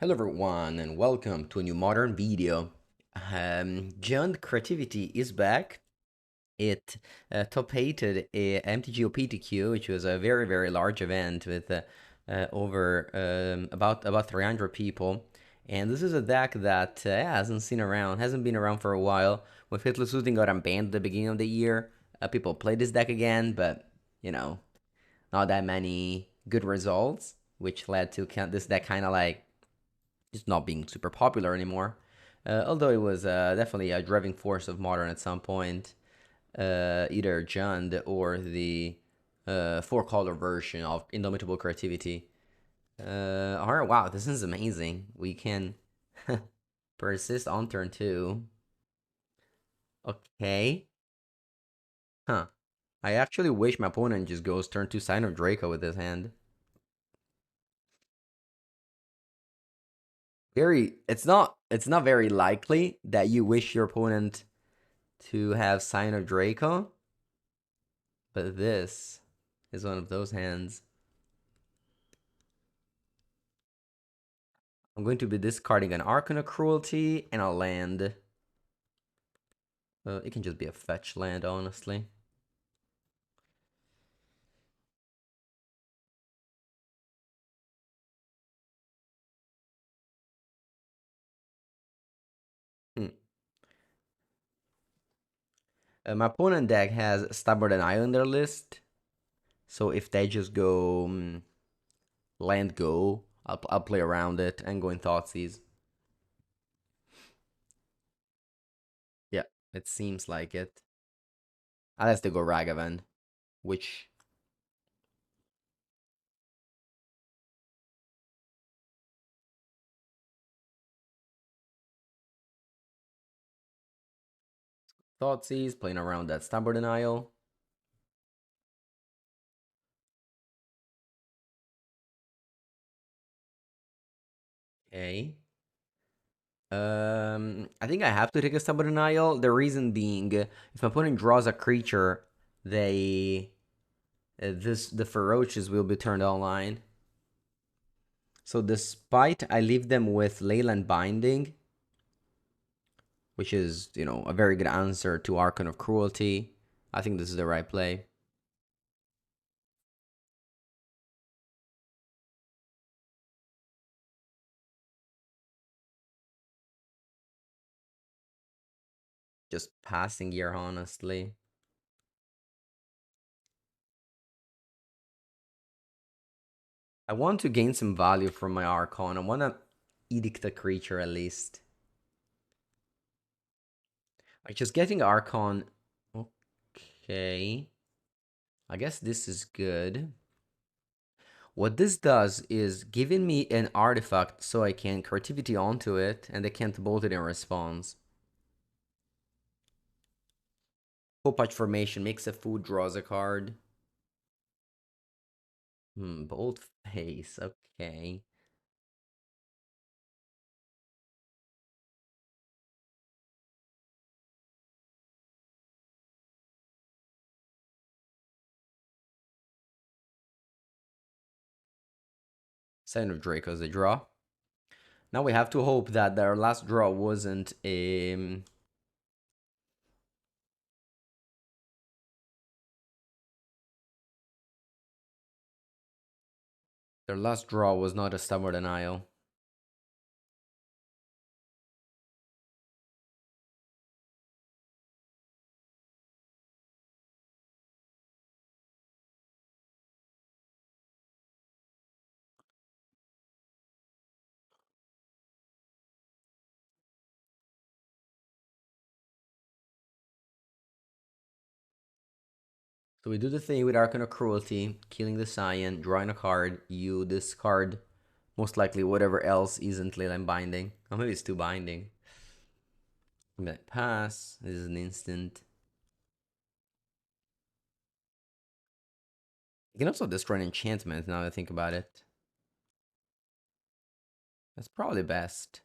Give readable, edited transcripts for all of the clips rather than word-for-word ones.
Hello everyone and welcome to a new modern video. Giant Creativity is back. It top-hated a MTGO PTQ, which was a very large event with over about 300 people. And this is a deck that hasn't been around for a while. With Hitless Looting got unbanned at the beginning of the year, people played this deck again, but you know, not that many good results, which led to this deck kind of like just not being super popular anymore. Although it was definitely a driving force of modern at some point, either Jund or the four-color version of Indomitable Creativity. Alright, wow, this is amazing. We can persist on turn 2. Okay. Huh. I actually wish my opponent just goes turn 2 Sign of Draco with his hand. It's not very likely that you wish your opponent to have Sign of Draco. But this is one of those hands. I'm going to be discarding an Arcana Cruelty and a land. It can just be a fetch land, honestly. Hmm. My opponent deck has Stubborn and Isle in their list. So if they just go land go, I'll play around it and go in Thoughtseize. Yeah, it seems like it. Unless they go Ragavan, which Thoughtseize, playing around that Stubborn Isle. Okay. I think I have to take a stubborn denial. The reason being, if my opponent draws a creature, they the ferocious will be turned online. So despite I leave them with Leyland Binding, which is a very good answer to Archon of Cruelty, I think this is the right play. Just passing here, honestly. I want to gain some value from my Archon. I want to edict a creature at least. Like just getting Archon. Okay. I guess this is good. What this does is giving me an artifact so I can creativity onto it and they can't bolt it in response. Popatch formation makes a food, draws a card. Bold face, okay. Sign of Draco's a draw. Now we have to hope that their last draw wasn't a... Their last draw was not a Stubborn Denial. So we do the thing with Arcana Cruelty, killing the Cyan, drawing a card, you discard most likely whatever else isn't Leyline Binding. Or maybe it's 2 Binding. I'm gonna pass. This is an instant. You can also destroy an enchantment now that I think about it. That's probably best.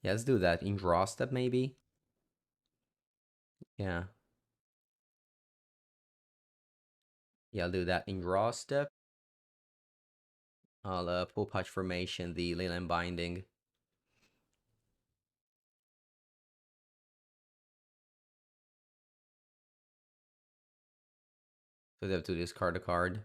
Yeah, let's do that. In draw step, maybe? Yeah. Yeah, I'll do that in draw step. I'll pull patch formation, the leyline binding. So they have to discard a card.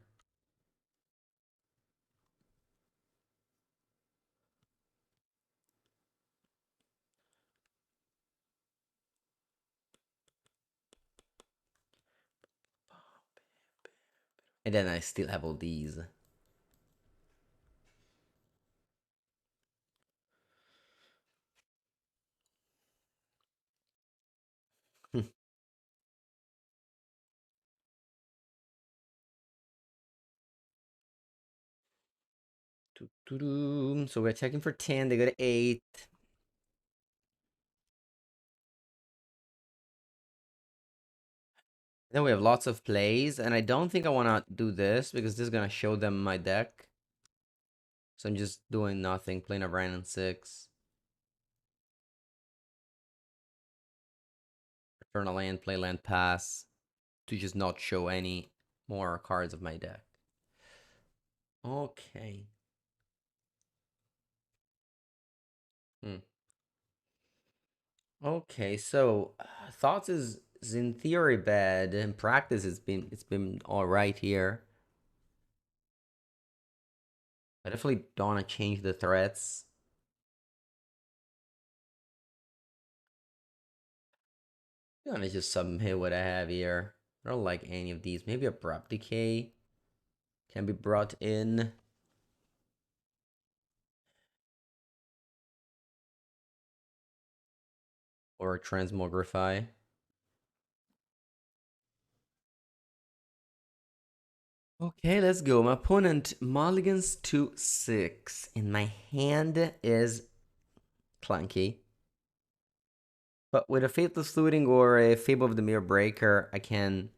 And then I still have all these. So we're checking for 10, they got 8. Then we have lots of plays, and I don't think I want to do this because this is going to show them my deck. So I'm just doing nothing, playing a Ryan and 6. Turn a land, play land pass to just not show any more cards of my deck. Okay. Okay, so thoughts is in theory bad. In practice, it's been all right here. I definitely don't want to change the threats. I'm gonna just submit what I have here. I don't like any of these. Maybe abrupt decay can be brought in. Or transmogrify. Okay, let's go. My opponent mulligans to 6. And my hand is clunky. But with a Faithless Looting or a Fable of the Mirror Breaker, I can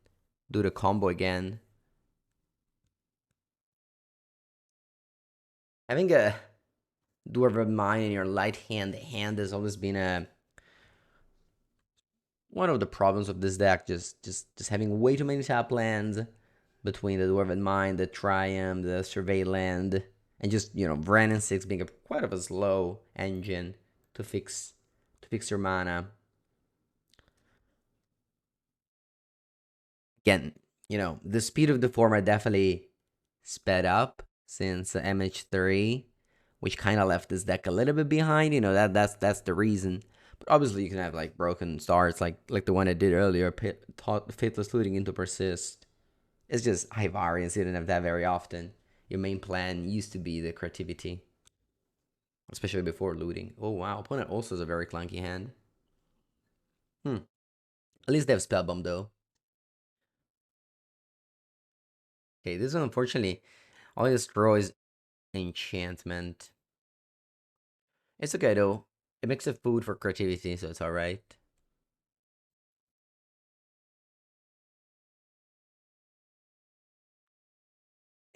do the combo again. Having a Dwarf of Mine in your light hand has always been one of the problems of this deck. Just having way too many tap lands between the Dwarven Mine, the Triumph, the Survey Land, and just Vran and 6 being quite of a slow engine to fix your mana. Again, the speed of the format definitely sped up since MH3, which kind of left this deck a little bit behind. That's the reason. But obviously, you can have like broken starts, like the one I did earlier, Faithless Looting into Persist. It's just high variance. You didn't have that very often. Your main plan used to be the creativity, especially before looting. Oh wow, opponent also has a very clunky hand. At least they have Spellbomb though. Okay, this one unfortunately only destroys enchantment. It's okay though. It makes a food for creativity, so it's alright.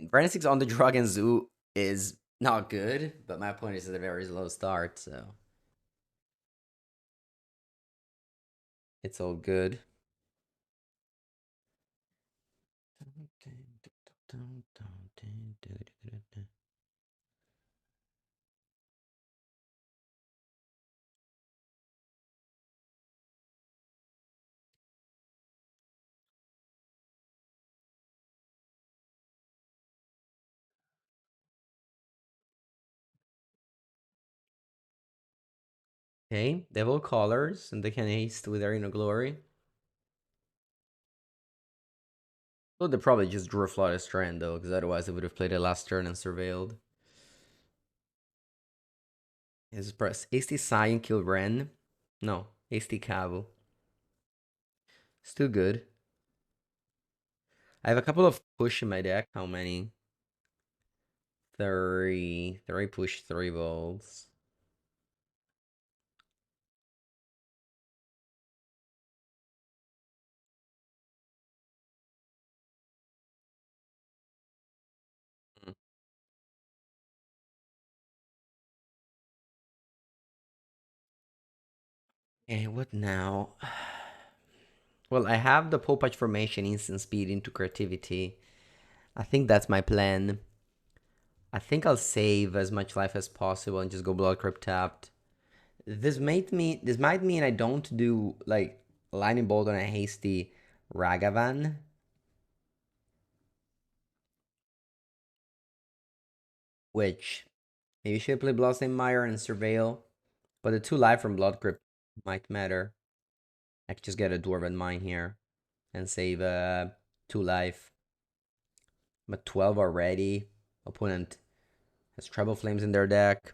Brand 6 on the Dragon Zoo is not good, but my opponent is at a very low start, so it's all good. Okay, Devil Colors, and they can haste with Arena Glory. Well, they probably just drew a Flawless Strand though, because otherwise they would have played it last turn and surveilled. His press hasty Scion kill Ren. No, hasty Cavu. Still good. I have a couple of push in my deck. How many? Three push, 3 volts. Okay, what now? Well, I have the pull patch formation instant speed into creativity. I think that's my plan. I think I'll save as much life as possible and just go Blood Crypt tapped. This might mean I don't do like Lightning Bolt on a hasty Ragavan, which maybe should play Bloodstained Mire and Surveil, but the 2 life from Blood Crypt might matter. I could just get a Dwarven Mine here and save 2 life. I'm at 12 already. Opponent has Treble Flames in their deck.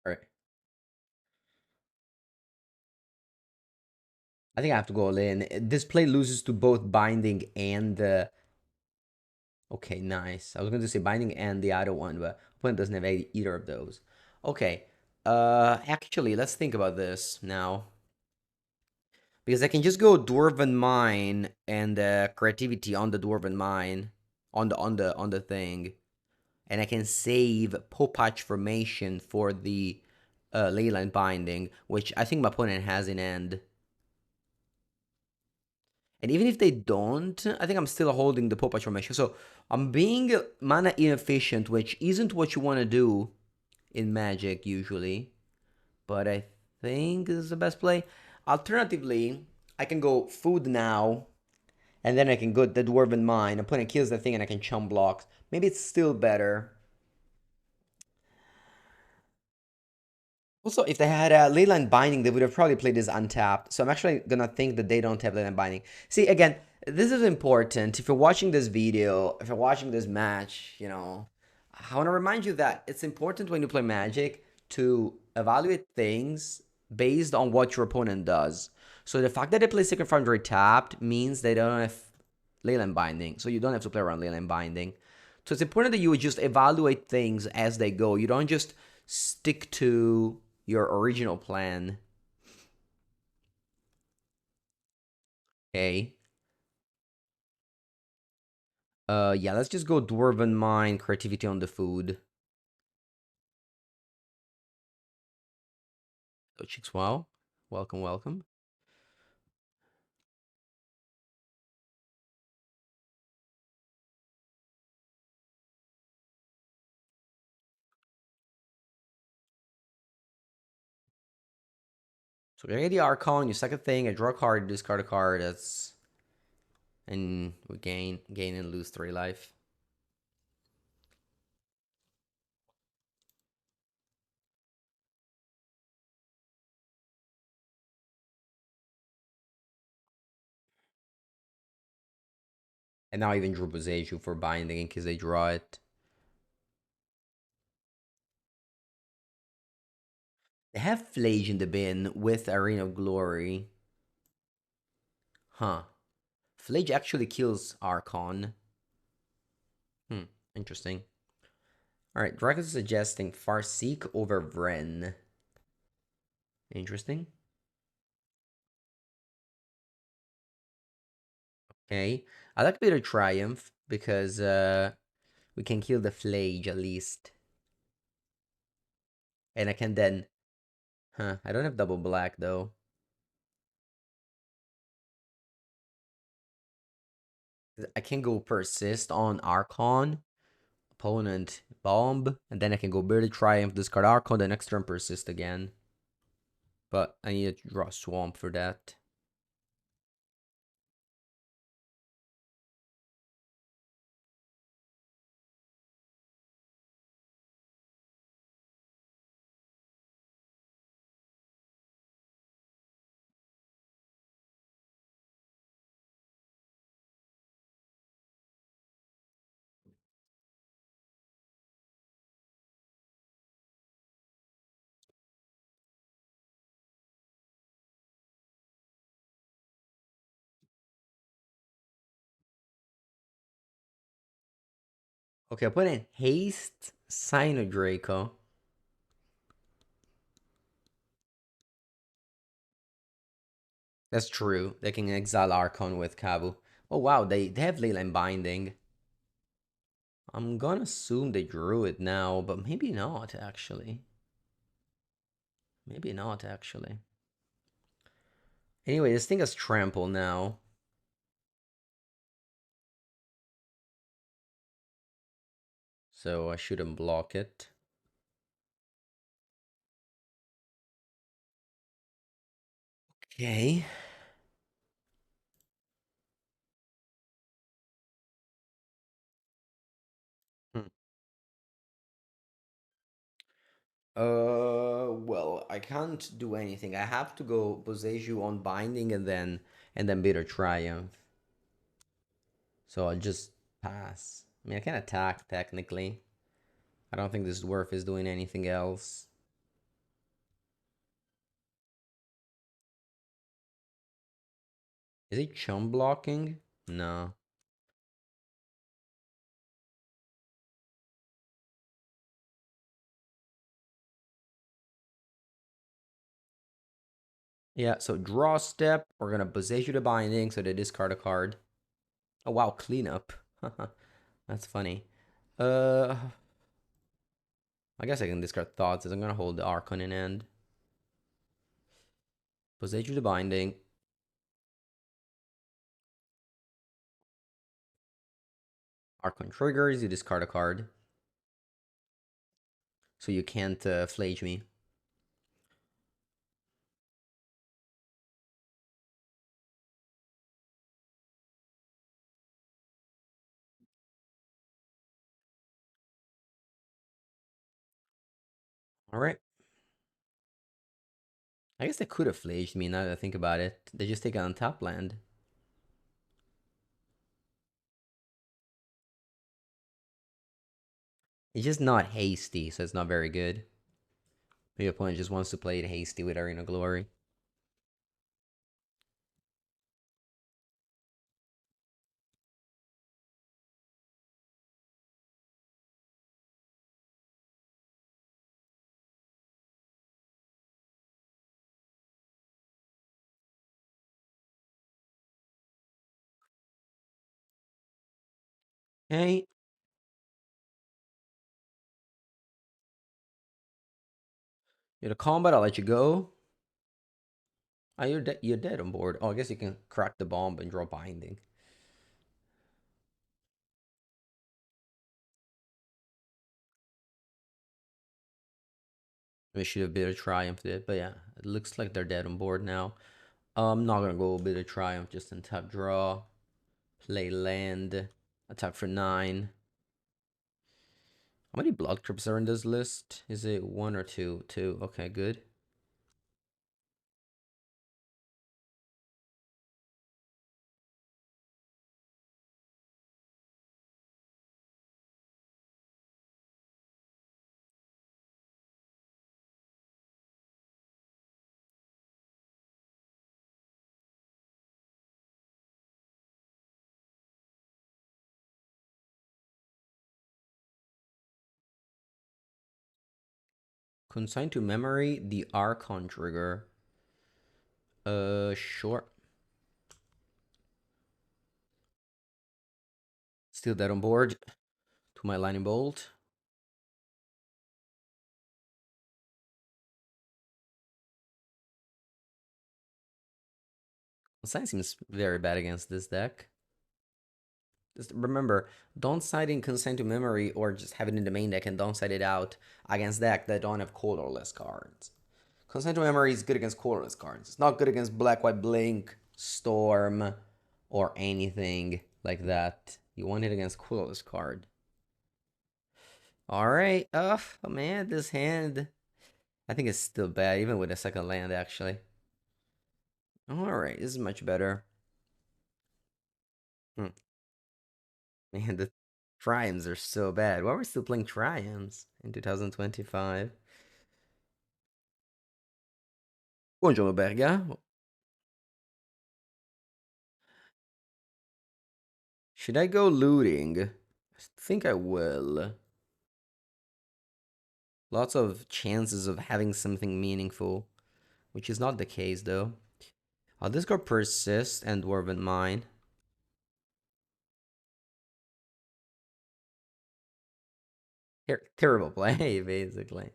All right. I think I have to go all in. This play loses to both Binding and okay, nice. I was going to say Binding and the other one, but opponent doesn't have either of those. Okay. Actually, let's think about this now. Because I can just go Dwarven Mine and Creativity on the Dwarven Mine on the thing, and I can save Popatch Formation for the Leyline Binding, which I think my opponent has in end. And even if they don't, I think I'm still holding the Popatch Formation. So I'm being mana inefficient, which isn't what you want to do in Magic usually. But I think this is the best play. Alternatively, I can go food now, and then I can go the Dwarven Mine. Opponent kills the thing, and I can chum blocks. Maybe it's still better. Also, if they had a Leyline Binding, they would have probably played this untapped. So I'm actually gonna think that they don't have Leyline Binding. See, again, this is important. If you're watching this video, if you're watching this match, I want to remind you that it's important when you play Magic to evaluate things based on what your opponent does. So the fact that they play Secret Foundry tapped means they don't have Leyline Binding. So you don't have to play around Leyline Binding. So it's important that you would just evaluate things as they go. You don't just stick to your original plan. Okay. Yeah, let's just go Dwarven Mine, Creativity on the food. Oh, Chicks, wow. Welcome, welcome. So we get the Archon, you second thing, I draw a card, discard a card, that's... And we gain and lose 3 life. And now I even drew Boseiju for binding in case they draw it. They have Flage in the bin with Arena of Glory. Huh. Flage actually kills Archon. Interesting. Alright, Dragon is suggesting Farseek over Vren. Interesting. Okay. I like Bitter Triumph because we can kill the Flage at least. And I can then... I don't have double black though. I can go Persist on Archon. Opponent Bomb. And then I can go Bitter Triumph, discard Archon, the next turn Persist again. But I need to draw Swamp for that. Okay, opponent Haste Draco. That's true. They can exile Archon with Kavu. Oh wow, they have Leyline Binding. I'm gonna assume they drew it now, but maybe not actually. Maybe not actually. Anyway, this thing has trample now. So I shouldn't block it. Okay. Hmm. Well, I can't do anything. I have to go Boseiju on binding and then Bitter Triumph. So I'll just pass. I mean, I can attack technically. I don't think this dwarf is doing anything else. Is he chum blocking? No. Yeah, so draw step. We're gonna Boseiju the binding, so they discard a card. Oh wow, cleanup. That's funny. Uh, I guess I can discard thoughts as I'm gonna hold the Archon in end. Boseiju the binding. Archon triggers, you discard a card. So you can't flage me. Alright. I guess they could have flaged me now that I think about it. They just take it on top land. It's just not hasty, so it's not very good. Maybe opponent just wants to play it hasty with Arena Glory. Hey, you're the combat, I'll let you go. Oh, you're dead on board. Oh, I guess you can crack the bomb and draw binding. We should have Bitter Triumph it, but yeah, it looks like they're dead on board now. I'm not gonna go Bitter Triumph, just in tap draw. Play land. Attack for 9. How many blood crypts are in this list? Is it 1 or 2? 2. Okay, good. Consign to memory the Archon trigger. Sure. Still dead on board. To my lightning bolt. Consign seems very bad against this deck. Just remember, don't side in Consign to memory or just have it in the main deck and don't side it out against deck that don't have colorless cards. Consign to memory is good against colorless cards. It's not good against black, white, blink, storm, or anything like that. You want it against colorless card. Alright. Oh man, this hand I think it's still bad, even with a second land actually. Alright, this is much better. Hmm. Man, the triumphs are so bad. Why are we still playing triumphs in 2025? Buongiorno, Berga. Should I go looting? I think I will. Lots of chances of having something meaningful, which is not the case though. I'll discard Persist and Dwarven Mine. Terrible play, basically.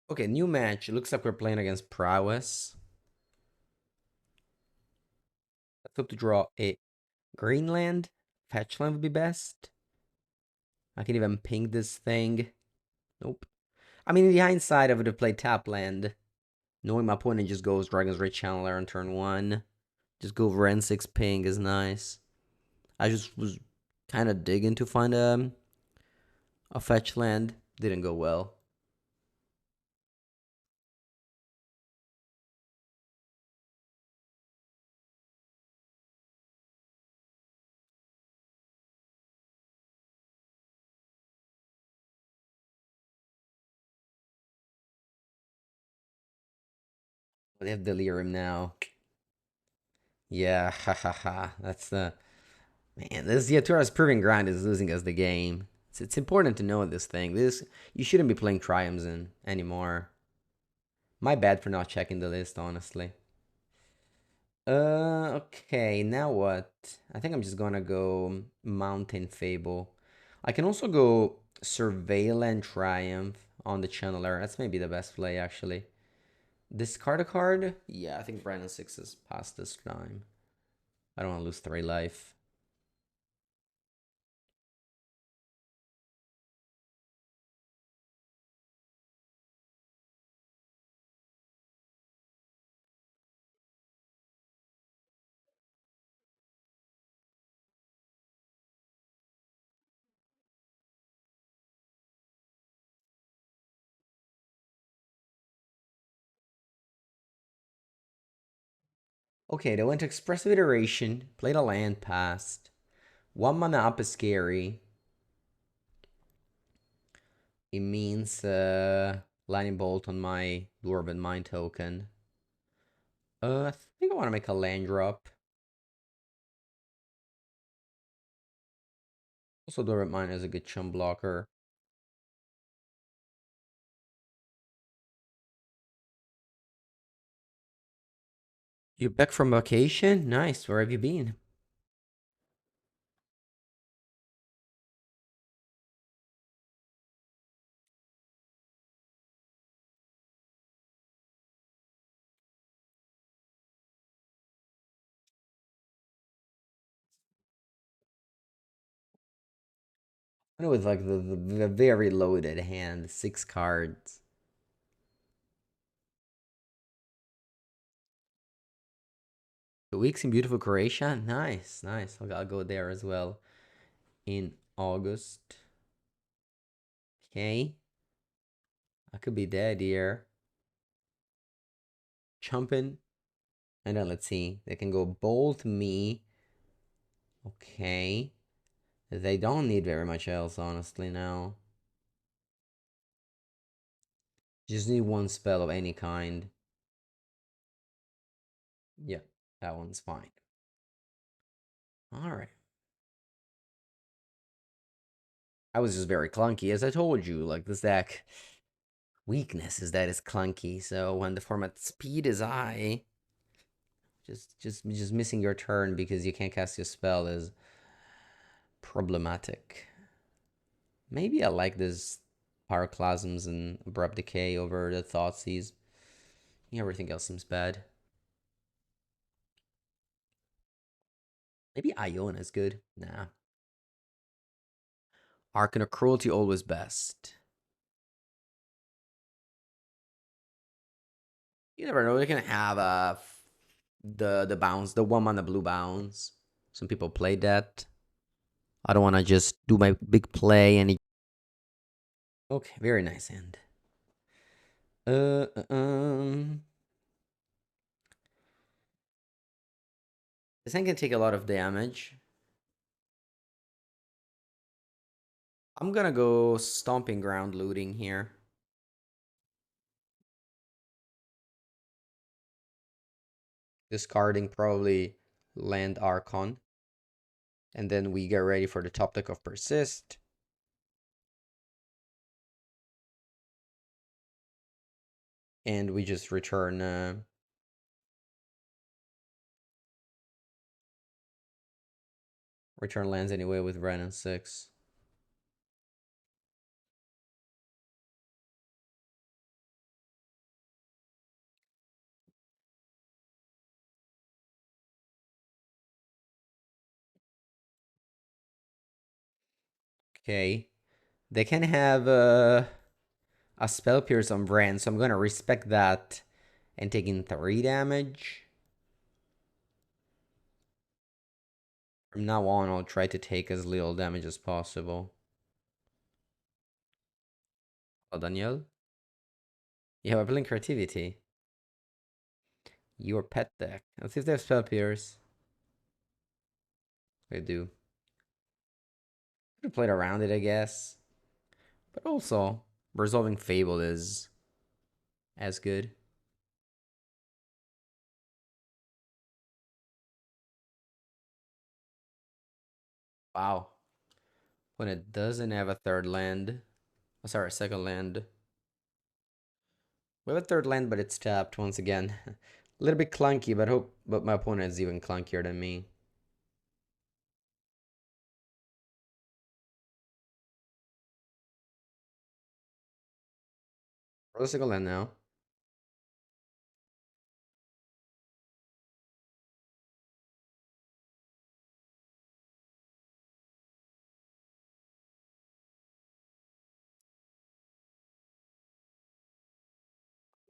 Okay, new match. Looks like we're playing against Prowess. Let's hope to draw a Greenland. Fetch land would be best. I can even ping this thing. Nope. I mean, in the hindsight, I would have played tap land. Knowing my opponent just goes Dragon's Rage Channeler on turn 1. Just go for N6 ping is nice. I just was kind of digging to find a fetch land. Didn't go well. They have Delirium now. Yeah, ha ha ha. That's the man. This Yatura's proving ground is losing us the game. It's important to know this thing. This you shouldn't be playing Triumphs in anymore. My bad for not checking the list, honestly. Okay, now what? I think I'm just gonna go Mountain Fable. I can also go Surveillant Triumph on the Channeler. That's maybe the best play, actually. Discard a card? Yeah, I think Brandon 6 is past this time. I don't want to lose 3 life. Okay, they went to Expressive Iteration, played a land, passed. 1 mana up is scary. It means Lightning Bolt on my Dwarven Mind token. I think I want to make a land drop. Also, Dwarven Mind is a good chum blocker. You back from vacation? Nice. Where have you been? I know with like the very loaded hand, 6 cards. The weeks in beautiful Croatia? Nice, nice. I'll go there as well in August. Okay. I could be dead here. Chumping. And then let's see. They can go bolt me. Okay. They don't need very much else, honestly, now. Just need 1 spell of any kind. Yeah, that one's fine. Alright. I was just very clunky, as I told you. Like, this deck weakness is that it's clunky. So when the format speed is high, just missing your turn because you can't cast your spell is problematic. Maybe I like this Pyroclasms and Abrupt Decay over the Thoughtseize. Yeah, everything else seems bad. Maybe Iona is good. Nah. Arcana Cruelty always best. You never know. They can have the bounce, the 1 mana blue bounce. Some people play that. I don't want to just do my big play and okay, very nice hand. Uh, uh, um, This thing can take a lot of damage. I'm gonna go Stomping Ground looting here. Discarding probably land Archon. And then we get ready for the top deck of Persist. And we just return return lands anyway with Ren and 6. Okay. They can have a Spell Pierce on Ren, so I'm gonna respect that and taking 3 damage. From now on, I'll try to take as little damage as possible. Oh, Daniel? You have a Blink Creativity. Your pet deck. Let's see if they have Spell Pierce. They do. Could have played around it, I guess. But also, Resolving Fable is as good. Wow. When it doesn't have a third land. Oh, sorry, a second land. We have a third land, but it's tapped once again. A little bit clunky, but my opponent is even clunkier than me. Roll a single land now.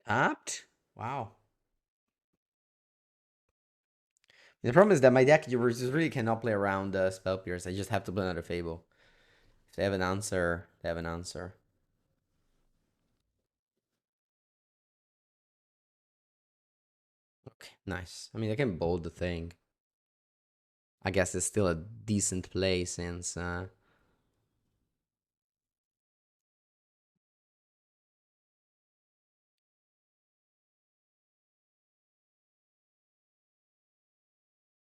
Tapped? Wow. The problem is that my deck you just really cannot play around Spell Pierce. I just have to play another Fable. If they have an answer, they have an answer. Okay, nice. I mean, I can bold the thing. I guess it's still a decent play since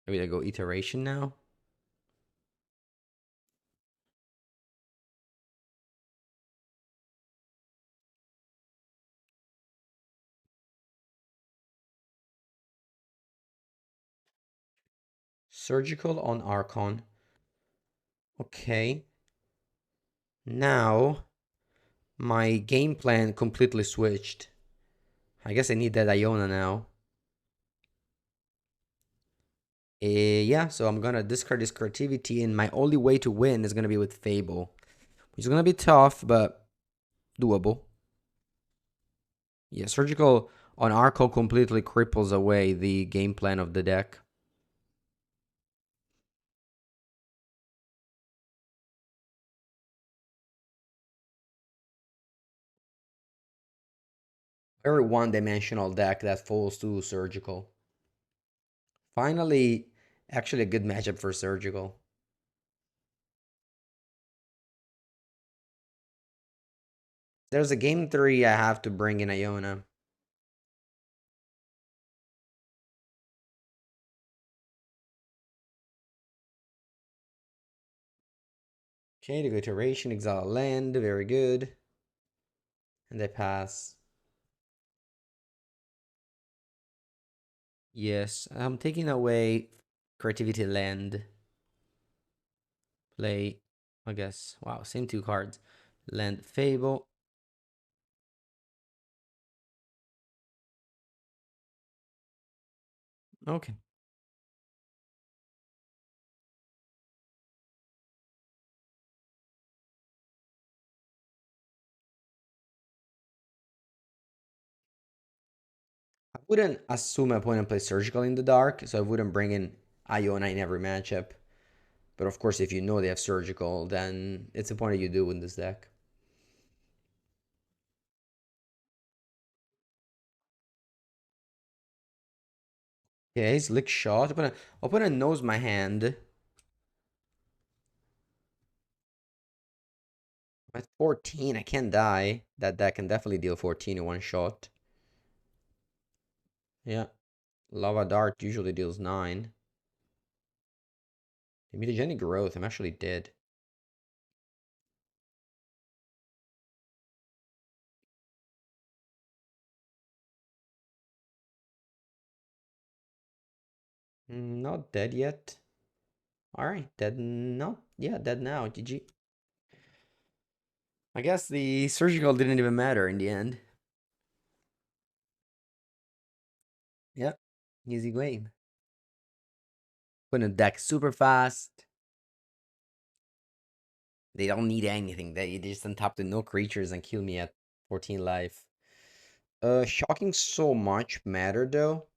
maybe I go iteration now. Surgical on Archon. Okay. Now my game plan completely switched. I guess I need that Iona now. Yeah, so I'm gonna discard this creativity, and my only way to win is gonna be with Fable, which is gonna be tough, but doable. Yeah, Surgical on Arco completely cripples away the game plan of the deck. Very one-dimensional deck that falls to Surgical. Finally, actually a good matchup for Surgical. There's a game 3 I have to bring in Iona. Okay, to go iteration, exile a land, very good. And they pass. Yes, I'm taking away creativity land. Play, I guess. Wow, same 2 cards. Land Fable. Okay. I wouldn't assume my opponent plays Surgical in the dark, so I wouldn't bring in Iona in every matchup. But of course, if you know they have Surgical, then it's a point that you do in this deck. Okay, slick shot. Opponent knows my hand. At 14, I can't die. That can definitely deal 14 in one shot. Yeah. Lava Dart usually deals 9. Mutagenic Growth, I'm actually dead. Not dead yet. Alright, dead. Not, yeah, dead now. GG. I guess the surgical didn't even matter in the end. Yep. Easy game. Put in a deck super fast. They don't need anything. They just untap the no creatures and kill me at 14 life. Shocking so much matter though.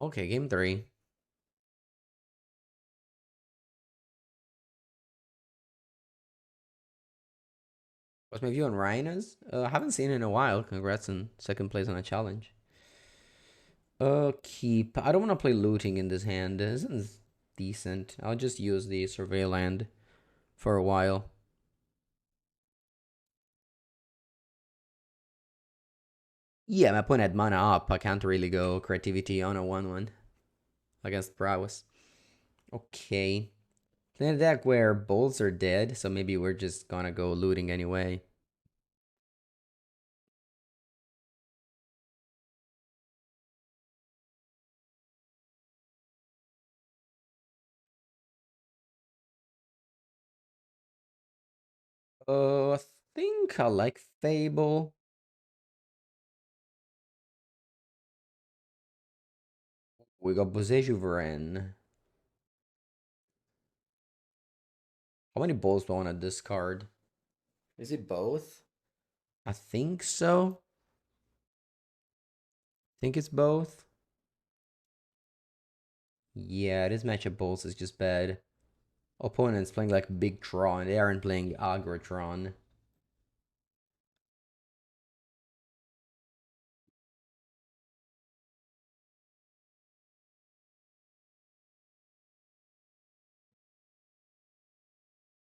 Okay, game 3. What's my view on Rhinos? I haven't seen it in a while. Congrats on second place on a challenge. Keep. I don't want to play looting in this hand. This is decent. I'll just use the survey land for a while. Yeah, my opponent had mana up. I can't really go creativity on a 1-1 against Prowess. Okay. Playing a deck where bolts are dead, so maybe we're just gonna go looting anyway. I think I like Fable. We got Boseju Vren. How many bolts do I want to discard? Is it both? I think so. I think it's both. Yeah, this matchup bolts is just bad. Opponents playing like big Tron. They aren't playing aggro Tron.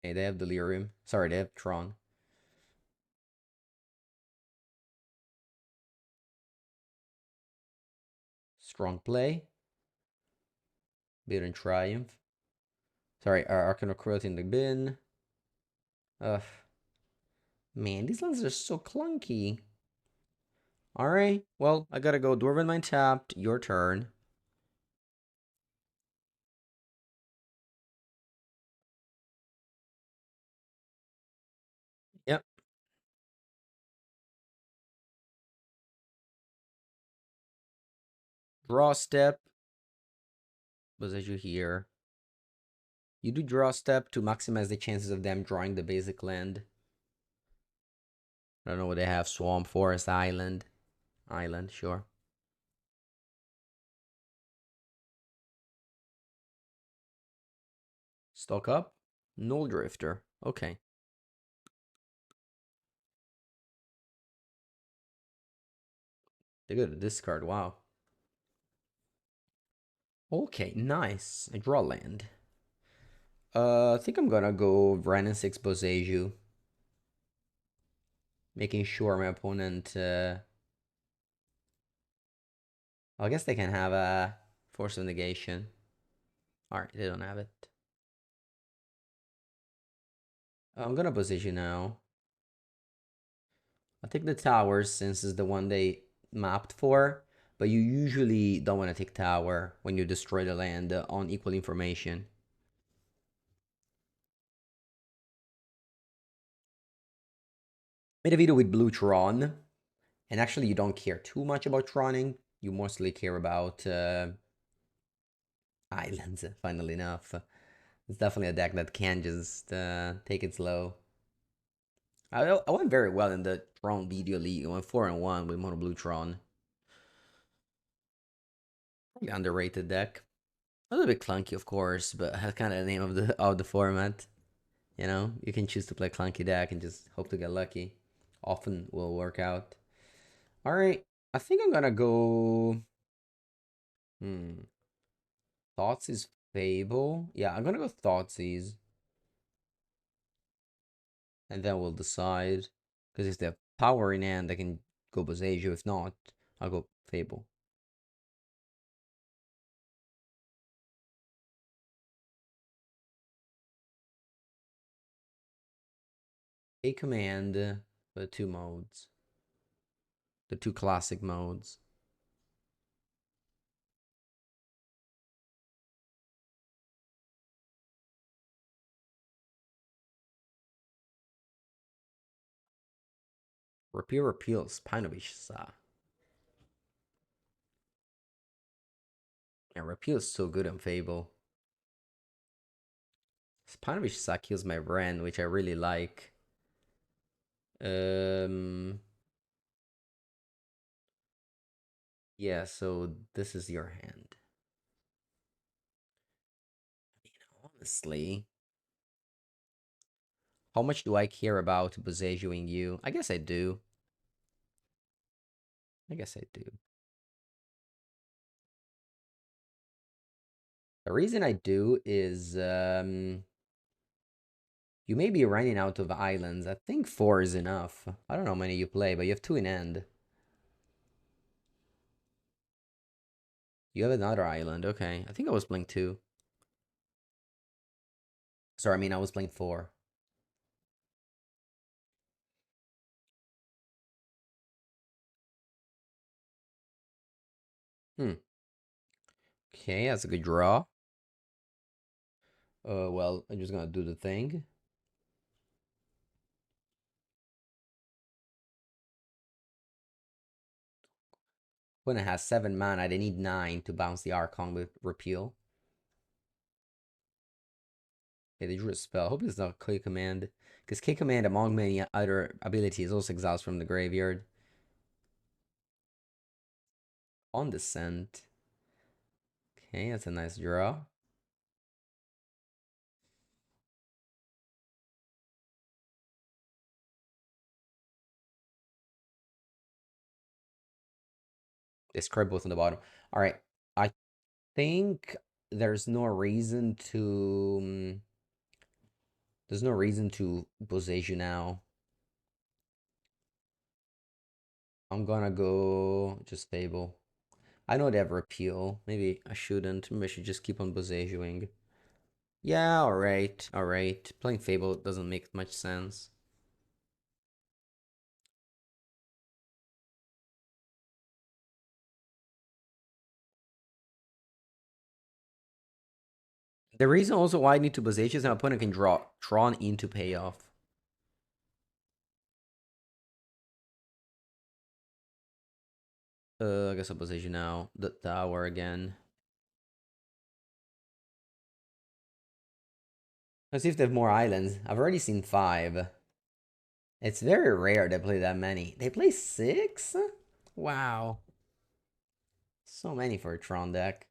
Hey, they have Delirium. Sorry, they have Tron. Strong play. Bit in Triumph. Sorry, Arcana Cruelty in the bin. Ugh. Man, these lands are so clunky. Alright, well, I gotta go. Dwarven Mine tapped. Your turn. Yep. Draw step. Was as you hear. You do draw step to maximize the chances of them drawing the basic land. I don't know what they have. Swamp, Forest, Island. Island, sure. Stock up. Null Drifter. Okay. They got a discard. Wow. Okay, nice. I draw land. I think I'm gonna go Vran and 6 Boseju. Making sure my opponent I guess they can have a Force of Negation. Alright, they don't have it. I'm gonna Boseju now. I'll take the towers since it's the one they mapped for. But you usually don't want to take tower when you destroy the land on equal information. Made a video with blue Tron. And actually you don't care too much about Troning. You mostly care about islands, funnily enough. It's definitely a deck that can just take it slow. I went very well in the Tron video league. I went 4-1 with Mono Blue Tron. Probably underrated deck. A little bit clunky, of course, but that's kind of the name of the format. You know, you can choose to play clunky deck and just hope to get lucky. Often will work out. All right, I think I'm gonna go. Hmm, Thoughts Fable. Yeah, I'm gonna go Thoughtseize, and then we'll decide. Because if they have power in hand, I can go Boseiju. If not, I'll go Fable. A command, the two modes, the two classic modes. Repeal, Spinovish-sa. Yeah, Repeal is so good on Fable. Spinovish-sa kills my Ren, which I really like. Um, yeah, so this is your hand. Honestly, how much do I care about Bosejuing you? I guess I do. I guess I do. The reason I do is you may be running out of islands. I think four is enough. I don't know how many you play, but you have two in end. You have another island. Okay. I think I was playing two. Sorry, I mean I was playing four. Hmm. Okay, that's a good draw. Well, I'm just gonna do the thing. When it has 7 mana, they need 9 to bounce the Archon with Repeal. Okay, they drew a spell. I hope it's not K Command. Because K Command, among many other abilities, also exiles from the graveyard. On Descent. Okay, that's a nice draw. They scribe both on the bottom. All right. I think there's no reason to. There's no reason to Boseiju now. I'm gonna go just Fable. I know they have Repeal. Maybe I shouldn't. Maybe I should just keep on Bosejuing. Yeah, alright, alright. Playing Fable doesn't make much sense. The reason also why I need to Boseiju is my opponent can draw Tron into payoff. I guess I'll Boseiju now. The tower again. Let's see if they have more islands. I've already seen 5. It's very rare they play that many. They play 6? Wow. So many for a Tron deck.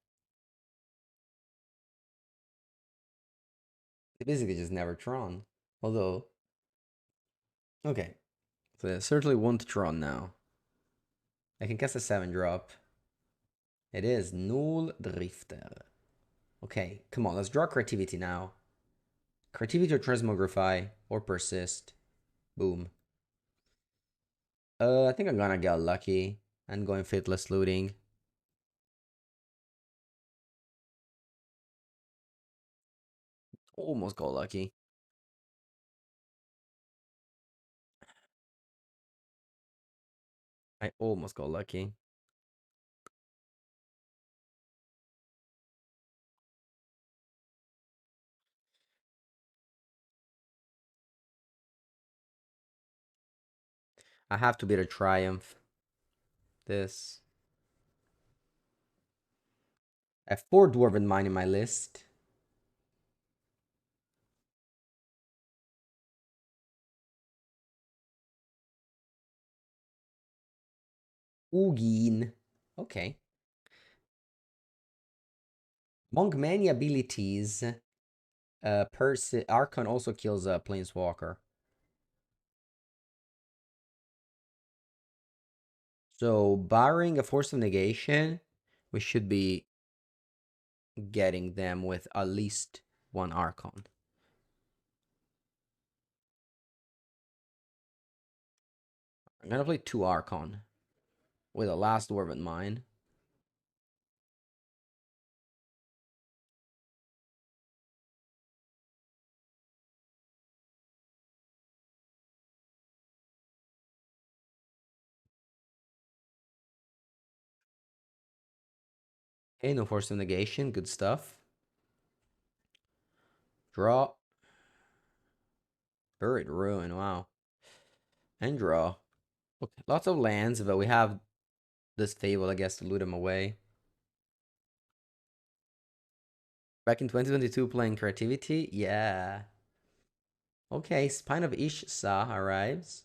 They basically just never Tron. Although, okay. So they certainly want Tron now. I can cast a 7-drop. It is Null Drifter. Okay, come on, let's draw Creativity now. Creativity or Transmogrify or Persist. Boom. I think I'm gonna get lucky and going Faithless Looting. Almost got lucky. I almost got lucky. I have to beat a Triumph. This. I have 4 Dwarven Mine in my list. Ugin. Okay. Among many abilities, Archon also kills a Planeswalker. So, barring a Force of Negation, we should be getting them with at least one Archon. I'm gonna play two Archon with a Last Word in mind. Okay, no Force of Negation, good stuff. Draw. Buried Ruin, wow. And draw. Okay, lots of lands, but we have this Fable, I guess, to loot them away. Back in 2022 playing Creativity? Yeah. Okay, Spine of Ishsa arrives.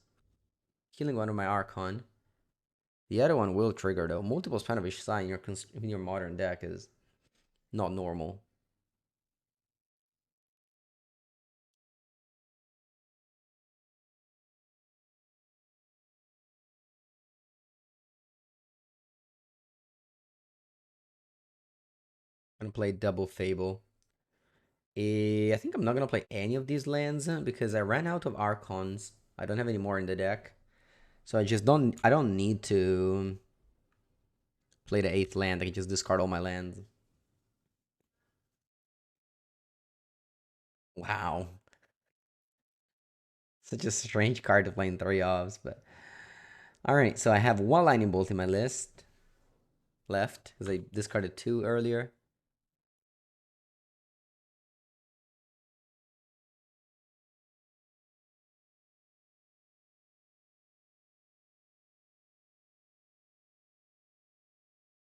Killing one of my Archon. The other one will trigger though. Multiple Spine of Ishsa in your modern deck is not normal. I'm gonna play double Fable. I think I'm not gonna play any of these lands because I ran out of Archons. I don't have any more in the deck. So I don't need to play the 8th land. I can just discard all my lands. Wow. Such a strange card to play in 3 ofs, but alright, so I have one lightning bolt in my list left, because I discarded 2 earlier.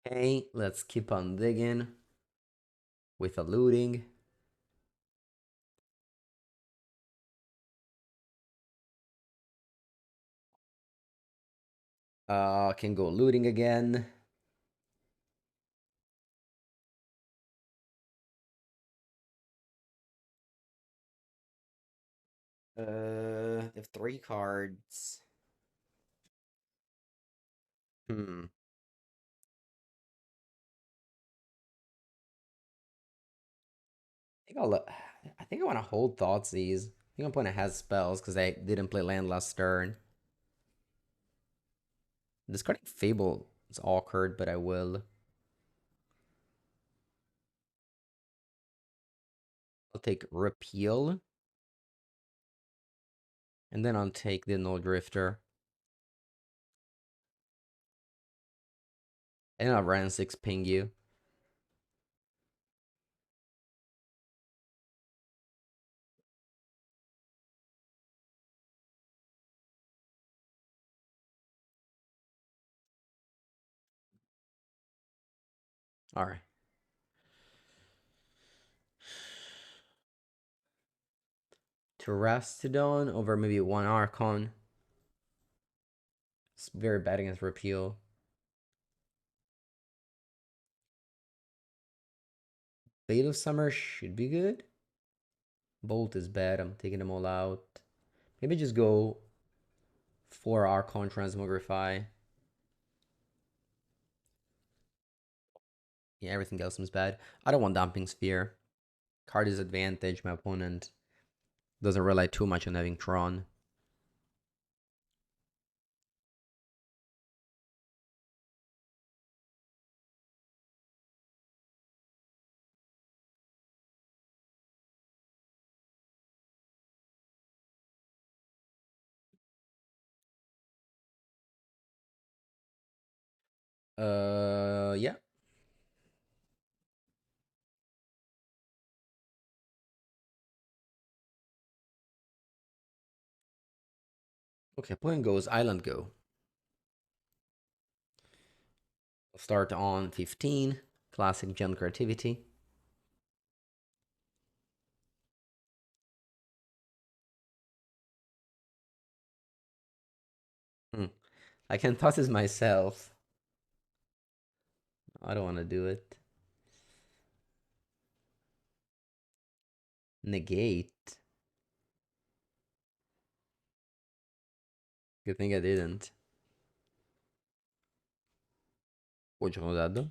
Okay, let's keep on digging with a looting. Can go looting again. If 3 cards. Hmm. I think I want to hold Thoughtseize. I think I'm playing has spells because I didn't play land last turn. Discarding Fable is awkward, but I will. I'll take Repeal. And then I'll take the No Drifter. And I'll run 6 ping you. Alright. Terastodon over maybe 1 Archon. It's very bad against Repeal. Veil of Summer should be good. Bolt is bad. I'm taking them all out. Maybe just go 4 Archon Transmogrify. Yeah, everything else seems bad. I don't want Dumping Sphere. Card disadvantage. My opponent doesn't rely too much on having Tron. Yeah. Okay, point goes Island Go. We'll start on 15. Classic Gen Creativity. I can toss this myself. I don't want to do it. Negate. Good thing I didn't. Último dado.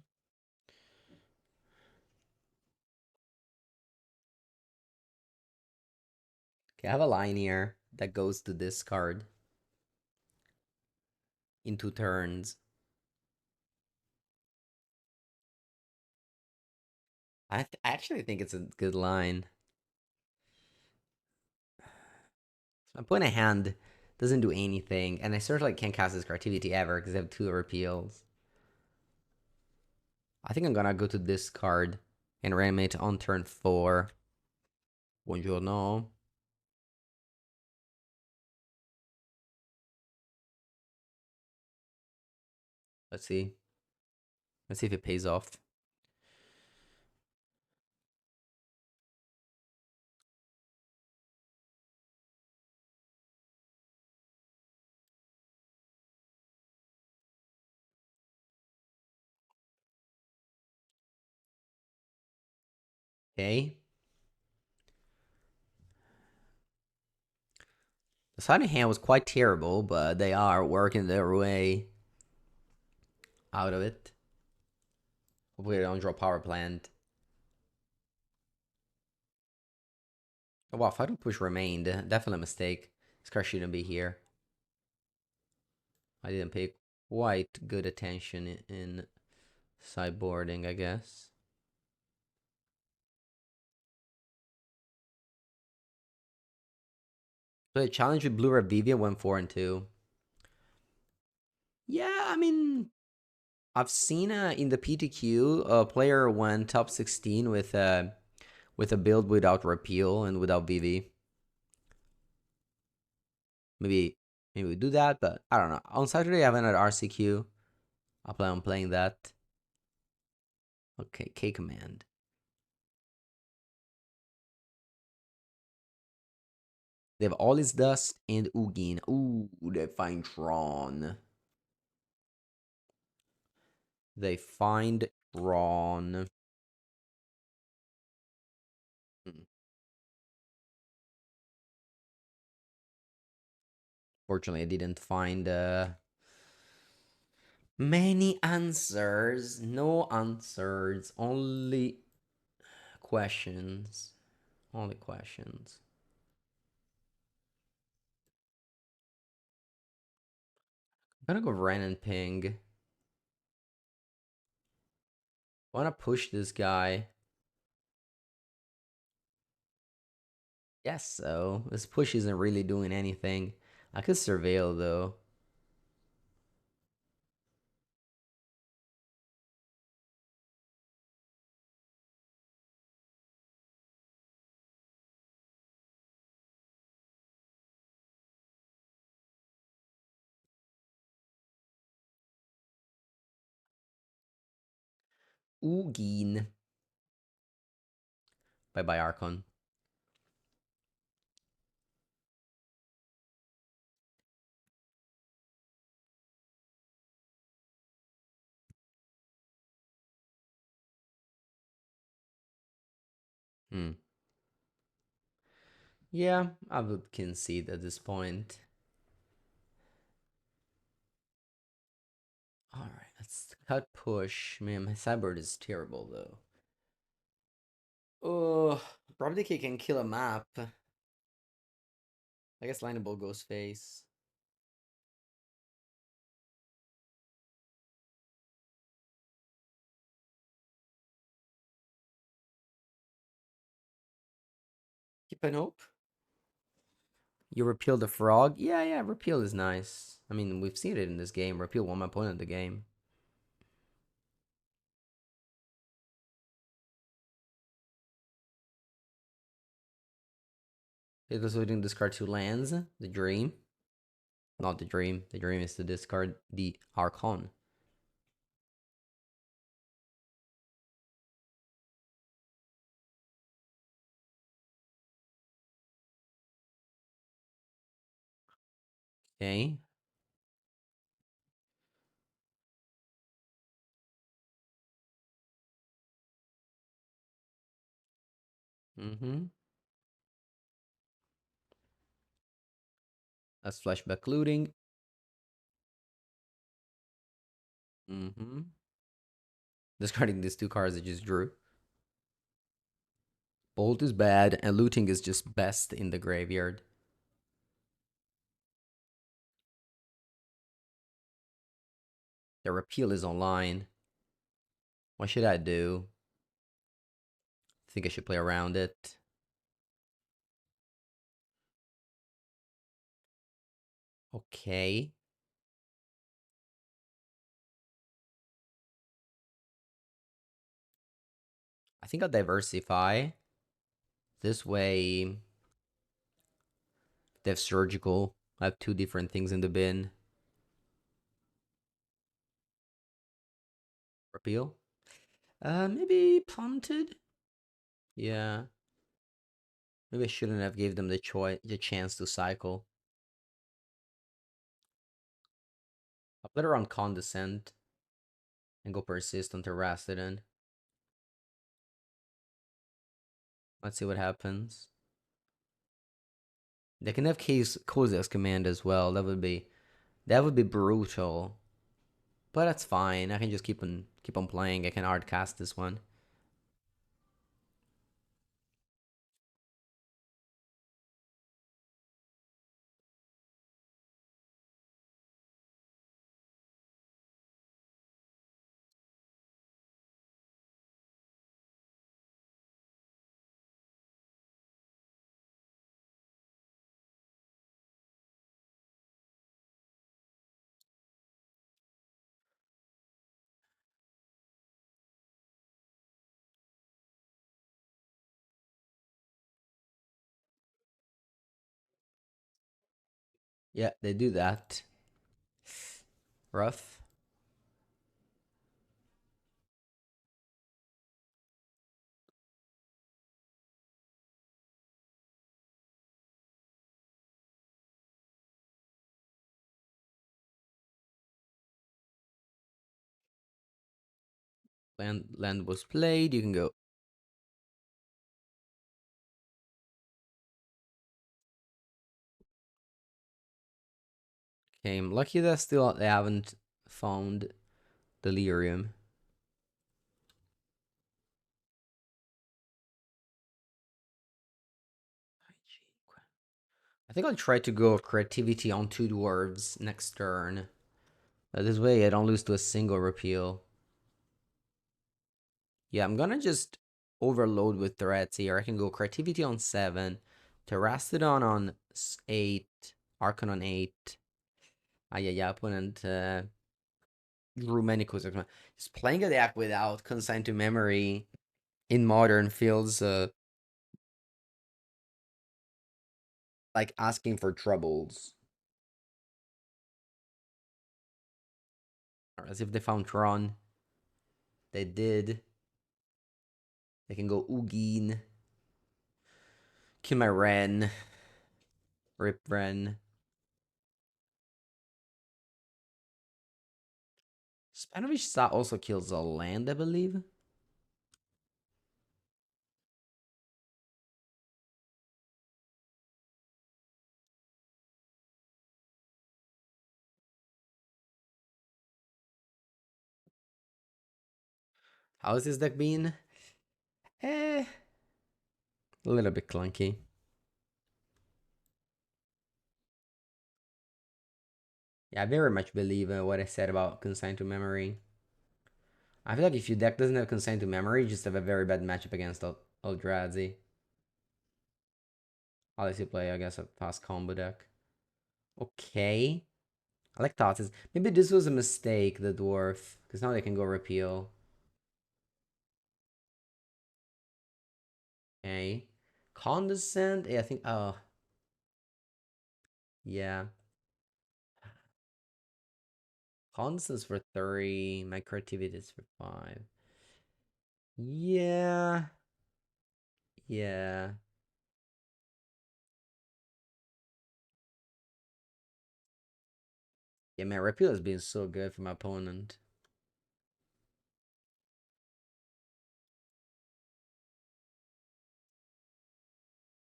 Okay, I have a line here that goes to this card in 2 turns. I actually think it's a good line. So I'm putting a hand, doesn't do anything, and I certainly can't cast this creativity ever because I have 2 repeals. I think I'm gonna go to this card and reanimate on turn 4. Buongiorno. Let's see. Let's see if it pays off. Okay. The side of hand was quite terrible, but they are working their way out of it. Hopefully they don't draw power plant. Oh, wow, if I don't push remained, definitely a mistake. This card shouldn't be here. I didn't pay quite good attention in sideboarding, I guess. So the challenge with Blue Red Vivia went 4 and 2. Yeah, I mean, I've seen in the PTQ a player went top 16 with a build without repeal and without VV. Maybe we do that, but I don't know. On Saturday I have another RCQ. I plan on playing that. Okay, K command. They have all his dust and Ugin. Ooh, they find Tron. They find Tron. Hmm. Fortunately, I didn't find many answers. No answers. Only questions. Only questions. I'm gonna go Ren and Ping. Wanna push this guy? Yes, so this push isn't really doing anything. I could surveil though. Ugin. Bye bye, Archon. Hmm. Yeah, I would concede at this point. Alright, let's cut push. Man, my sideboard is terrible though. Oh, probably can kill a map. I guess lineable goes face. Keep an hope. You repeal the frog? Yeah, repeal is nice. I mean, we've seen it in this game. Repeal won my opponent the game. It was waiting to discard 2 lands. The dream. Not the dream. The dream is to discard the Archon. Okay. Mm-hmm. That's flashback looting. Mm-hmm. Discarding these two cards I just drew. Bolt is bad, and looting is just best in the graveyard. The repeal is online. What should I do? I think I should play around it. Okay. I think I'll diversify. This way, they have surgical. I have two different things in the bin. Repeal. Maybe punted. Yeah. Maybe I shouldn't have gave them the chance to cycle. I'll play around Condescend and go persist onto Rastodon. Let's see what happens. They can have Kozak's command as well. That would be brutal. But that's fine. I can just keep on playing. I can hard cast this one. Yeah, they do that. Rough. Land was played. You can go. Okay, I'm lucky that still they haven't found Delirium. I think I'll try to go creativity on two dwarves next turn. This way I don't lose to a single repeal. Yeah, I'm gonna just overload with threats here. I can go creativity on 7, Terrastodon on 8, Archon on 8. Yeah, opponent drew many Kozak. Just playing a deck without consigned to memory in modern feels like asking for troubles. As if they found Tron. They did. They can go Ugin. Kill my Ren. Rip Ren. Spanovich Sa also kills a land, I believe. How is this deck being? A little bit clunky. Yeah, I very much believe in what I said about consigned to memory. I feel like if your deck doesn't have consigned to memory, you just have a very bad matchup against Eldrazi. Unless you play, I guess, a fast combo deck. Okay. I like thoughts. Maybe this was a mistake, the dwarf. Because now they can go repeal. Okay. Condescend? Yeah, I think. Oh, yeah. Condescend's for 3. My creativity is for 5. Yeah. Yeah. Yeah, man, repeal has been so good for my opponent.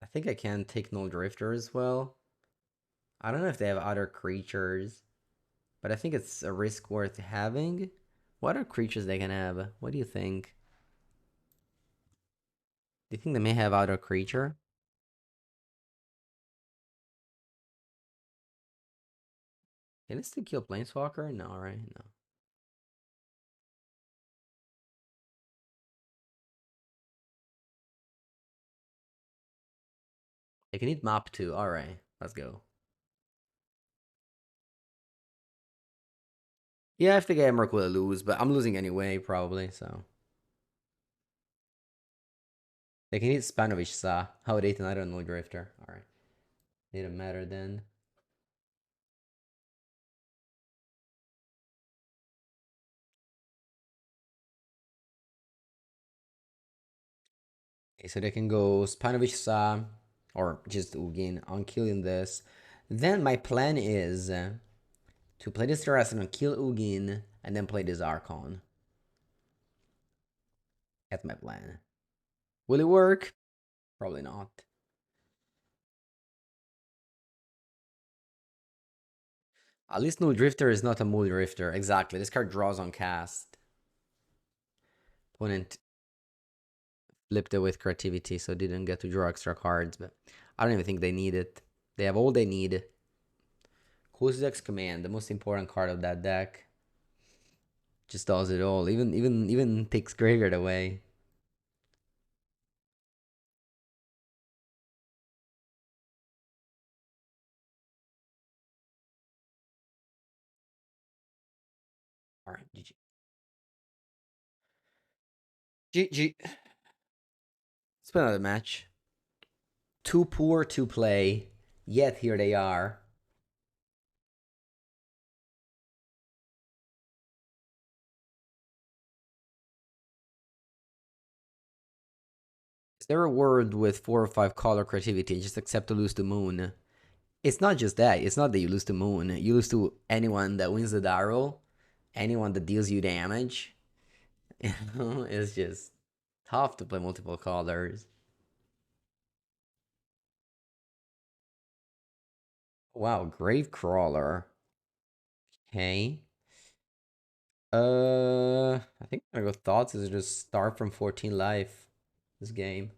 I think I can take Null Drifter as well. I don't know if they have other creatures, but I think it's a risk worth having. What other creatures they can have? What do you think? Do you think they may have other creature? Can it still kill Planeswalker? No, right? No. They can eat map too. Alright, let's go. Yeah, if they get Merc, we'll lose, but I'm losing anyway, probably, so. They can eat Spanovich Sa. How they I don't know Drifter. Alright. Didn't matter then. Okay, so they can go Spanovich Sa or just Ugin on killing this. Then my plan is to play this Terrasin, kill Ugin, and then play this Archon. That's my plan. Will it work? Probably not. At least no Drifter is not a Moon Drifter. Exactly. This card draws on cast. Opponent flipped it with creativity, so didn't get to draw extra cards, but I don't even think they need it. They have all they need. Kozilek's Command, the most important card of that deck. Just does it all. Even takes Graveyard away. Alright, GG. GG. Let's play another match. Too poor to play, yet here they are. Is there a word with 4 or 5 color creativity? Just accept to lose to Moon. It's not just that. It's not that you lose to Moon. You lose to anyone that wins the Darrow, anyone that deals you damage. You know, it's just tough to play multiple colors. Wow, Gravecrawler. Okay. I think my go thoughts is just start from 14 life this game.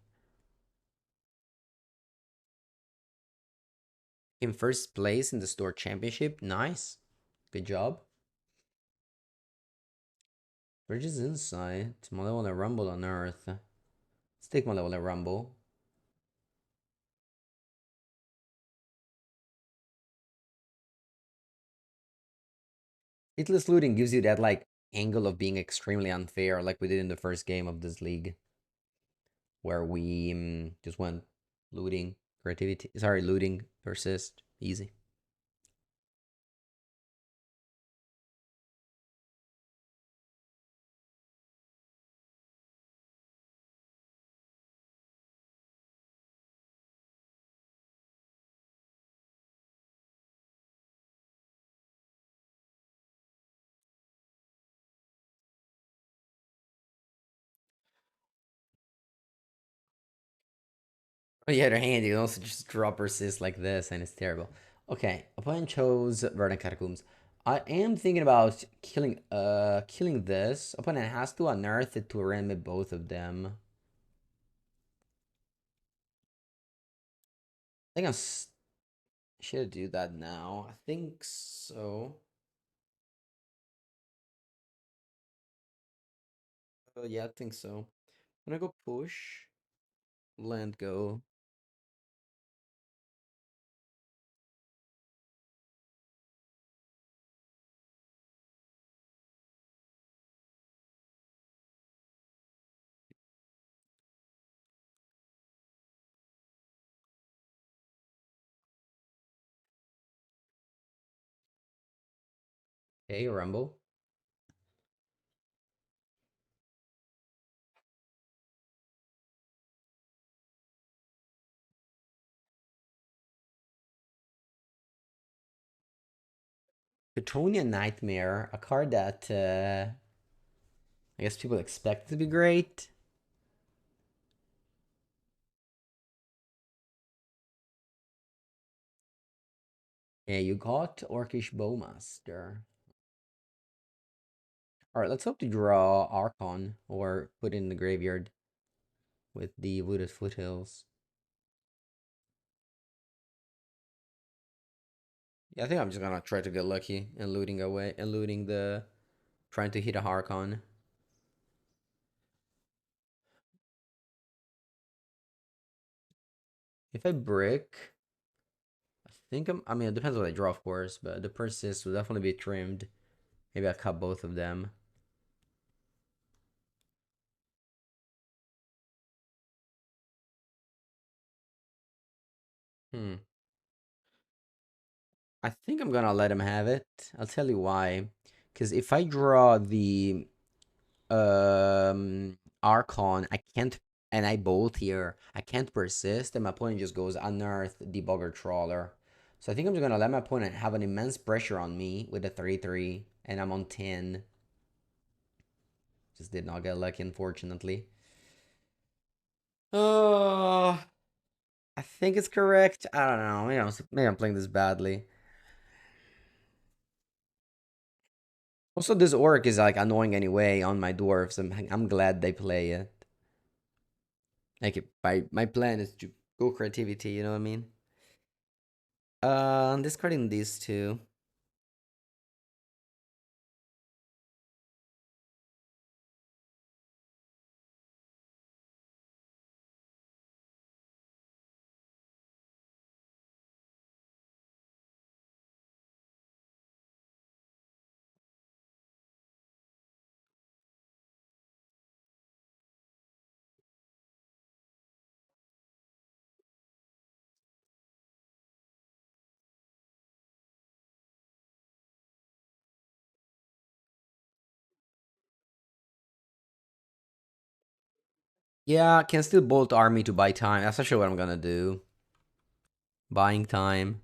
In first place in the store championship. Nice. Good job. Bridges Insight. Malevolent Rumble on Earth. Let's take Malevolent Rumble. Hitless looting gives you that like angle of being extremely unfair, like we did in the first game of this league, where we just went looting, creativity. Sorry, looting, persist, easy. On the other hand, you can also just drop persist like this, and it's terrible. Okay, opponent chose Verdant Catacombs. I am thinking about killing this. Opponent has to unearth it to remove both of them. I think should do that now. I think so. Yeah, I think so. I'm gonna go push, land go. Okay, rumble. Petronia Nightmare, a card that I guess people expect to be great. Yeah, you got Orcish Bowmaster. Alright, let's hope to draw Archon or put it in the graveyard with the Wooded Foothills. Yeah, I think I'm just gonna try to get lucky and looting the trying to hit a Harkon. If I brick, I mean, it depends what I draw, of course, but the persist will definitely be trimmed. Maybe I cut both of them. Hmm. I think I'm gonna let him have it. I'll tell you why. Because if I draw the Archon, I can't, and I bolt here, I can't persist, and my opponent just goes Unearth, Debugger, Trawler. So I think I'm just gonna let my opponent have an immense pressure on me with a 3-3, and I'm on 10. Just did not get lucky, unfortunately. Oh, I think it's correct. I don't know. Maybe I'm playing this badly. Also, this orc is like annoying anyway on my dwarves. I'm glad they play it. Like, my plan is to go creativity. You know what I mean? I'm discarding these two. Yeah, can still bolt army to buy time. That's actually what I'm gonna do. Buying time.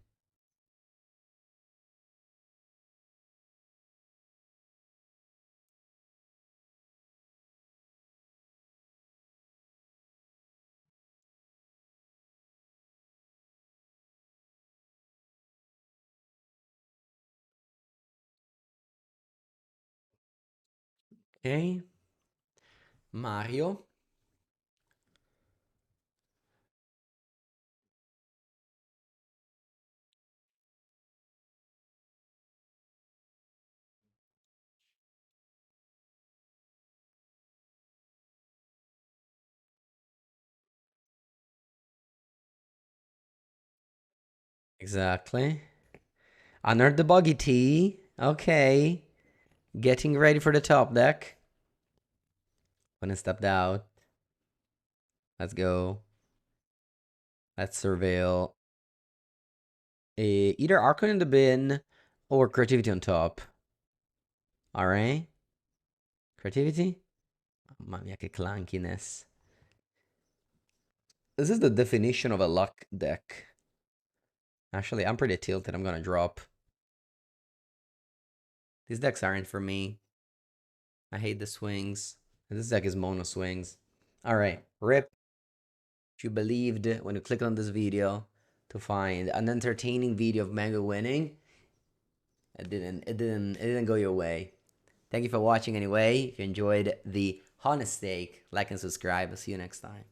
Okay. Mario. Exactly. Unearth the buggy tea. Okay. Getting ready for the top deck. When it stepped out. Let's go. Let's surveil. Either Archon in the bin or creativity on top. Alright. Creativity? Mamma mia, che clunkiness. This is the definition of a luck deck. Actually, I'm pretty tilted. I'm gonna drop. These decks aren't for me. I hate the swings. This deck is mono swings. Alright, rip. You believed when you clicked on this video to find an entertaining video of Mango winning. It didn't go your way. Thank you for watching anyway. If you enjoyed the honest take, like and subscribe. I'll see you next time.